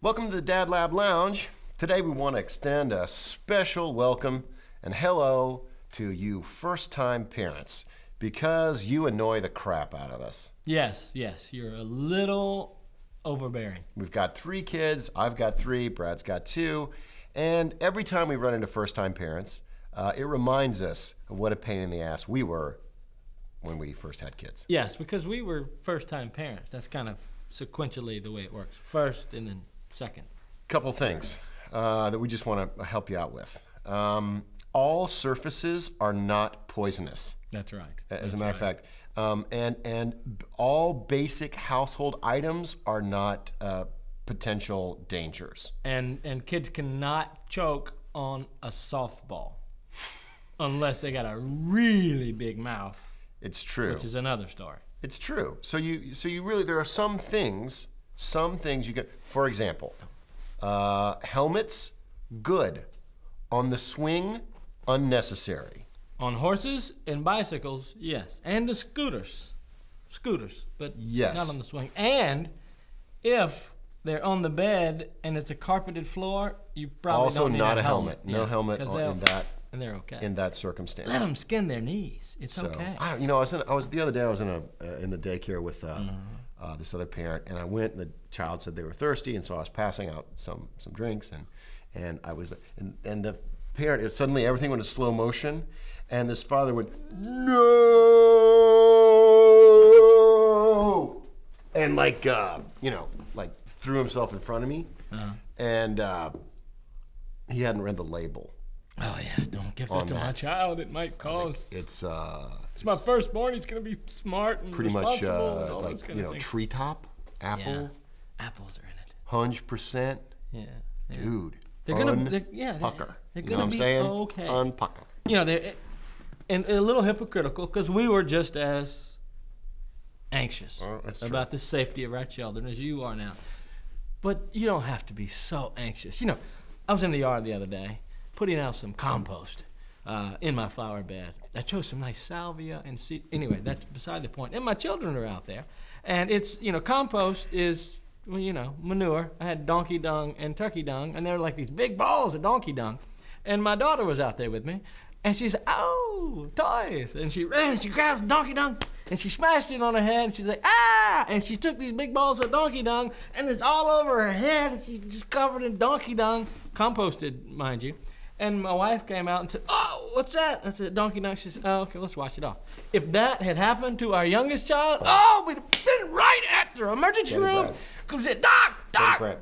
Welcome to the Dad Lab Lounge. Today we want to extend a special welcome and hello to you first-time parents because you annoy the crap out of us. Yes, you're a little overbearing. We've got 3 kids, I've got 3, Brad's got 2, and every time we run into first-time parents, it reminds us of what a pain in the ass we were when we first had kids. Yes, because we were first-time parents. That's kind of sequentially the way it works. First and then second. Couple things that we just want to help you out with. All surfaces are not poisonous. That's right. As a matter of fact, and all basic household items are not potential dangers. And kids cannot choke on a softball unless they got a really big mouth. It's true. Which is another story. It's true. So you really, there are some things you can, for example, helmets, good. On the swing, unnecessary. On horses and bicycles, yes. And the scooters, but yes, not on the swing. And if they're on the bed and it's a carpeted floor, you probably also don't need not a a helmet. Yeah, no helmet in that. And they're okay. In that circumstance. Let them skin their knees. It's okay. I was the other day. I was in the daycare with this other parent, and I went. And the child said they were thirsty, and so I was passing out some drinks, and I was and the parent, suddenly everything went to slow motion, and this father went no, and like threw himself in front of me, and he hadn't read the label. Oh yeah, don't give that to my child. It might cause. It's my firstborn. He's gonna be smart and pretty much like treetop, apple. Yeah. Apples are in it. 100%. Yeah. Dude. They're gonna pucker. They're You know gonna what I'm be saying? okay. Unpucker. You know, they're and a little hypocritical because we were just as anxious about the safety of our children as you are now. But you don't have to be so anxious. You know, I was in the yard the other day, putting out some compost in my flower bed. I chose some nice salvia and seed. Anyway, that's beside the point. And my children are out there. And it's, compost is, manure. I had donkey dung and turkey dung, and they were like these big balls of donkey dung. And my daughter was out there with me, and she said, "Oh, toys." And she ran and she grabbed donkey dung, and she smashed it on her head, and she's like, "Ah!" And she took these big balls of donkey dung, and it's all over her head, and she's just covered in donkey dung, composted, mind you. And my wife came out and said, "Oh, what's that?" I said, "Donkey dung." She said, "Oh, okay, let's wash it off." If that had happened to our youngest child, we'd have been right at the emergency room. Because said, "Doc,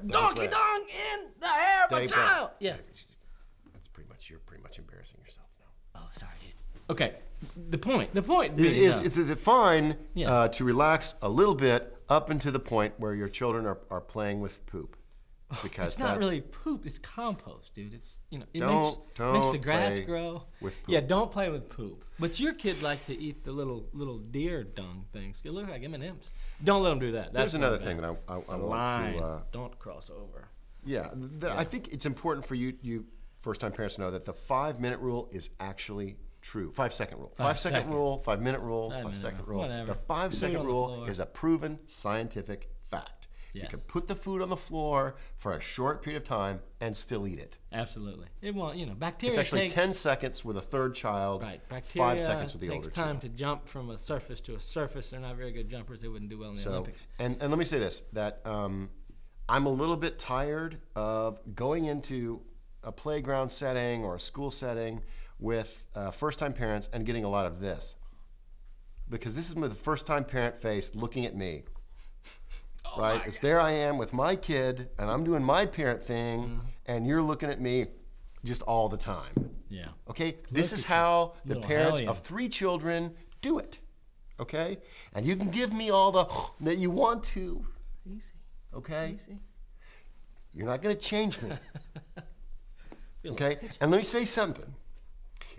donkey dung in the hair of a child." Yeah. You're pretty much embarrassing yourself now. Oh, sorry, dude. Okay, the point is it fine to relax a little bit up until the point where your children are playing with poop. Because it's not really poop, it's compost, dude. It's, it don't makes the grass grow. With poop. Yeah, don't play with poop. But your kid like to eat the little deer dung things. They look like M&Ms. Don't let them do that. There's another thing that I want to... don't cross over. Yeah, I think it's important for you first-time parents to know that the 5-minute rule is actually true. 5-second rule. 5-second rule, 5-minute rule, 5-second rule. Whatever. The 5-second rule is a proven scientific fact. Yes. You can put the food on the floor for a short period of time and still eat it. Absolutely. It won't, bacteria It's actually takes, 10 seconds with a third child, right. Bacteria 5 seconds with the older child. takes time to jump from a surface to a surface. They're not very good jumpers. They wouldn't do well in the Olympics. And let me say this, that I'm a little bit tired of going into a playground setting or a school setting with first-time parents and getting a lot of this. Because this is the first-time parent face looking at me. Right? It's there I am with my kid, and I'm doing my parent thing, and you're looking at me just all the time. Yeah. Okay? This is how the parents of 3 children do it. Okay? And you can give me all the that you want to. Easy. Okay? Easy. You're not going to change me. Okay? And let me say something.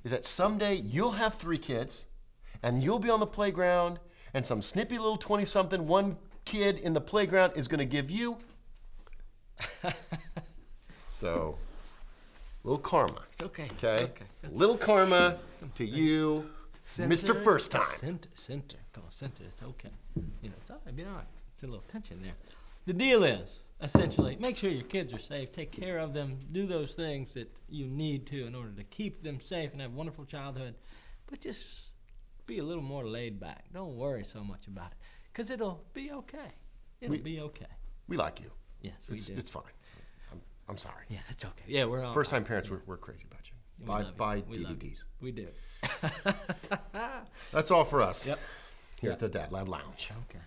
Is that someday you'll have 3 kids, and you'll be on the playground, and some snippy little 20-something, one kid in the playground is going to give you so little karma. It's okay. Okay? It's okay. Little karma to you, Mr. First Time. Center. Come on, center. It's okay. It's all right. Be all right. It's a little tension there. the deal is, essentially, make sure your kids are safe, take care of them, do those things that you need to in order to keep them safe and have a wonderful childhood. But just be a little more laid back. Don't worry so much about it, because it'll be okay. It'll be okay. We like you. Yes, we do. It's fine. I'm sorry. Yeah, it's okay. Yeah, we're all First-time parents, we're crazy about you. Buy DVDs. We do. That's all for us. Yep. Here at the Dad Lab Lounge. Okay.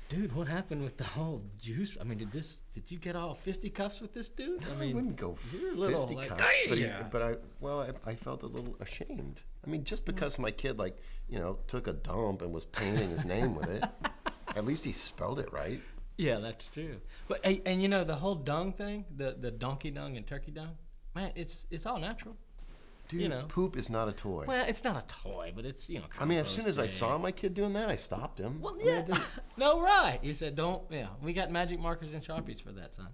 Dude, what happened with the whole juice? I mean, did you get all fisticuffs with this dude? I mean, I wouldn't go fisticuffs, but I felt a little ashamed. I mean, just because my kid, took a dump and was painting his name with it, at least he spelled it right. Yeah, that's true. But and the whole dung thing, the donkey dung and turkey dung, man, it's all natural. Dude, poop is not a toy. Well, it's not a toy, but it's I mean, as soon as I saw my kid doing that, I stopped him. Well, yeah. No, right. You said don't. Yeah, we got magic markers and Sharpies for that, son.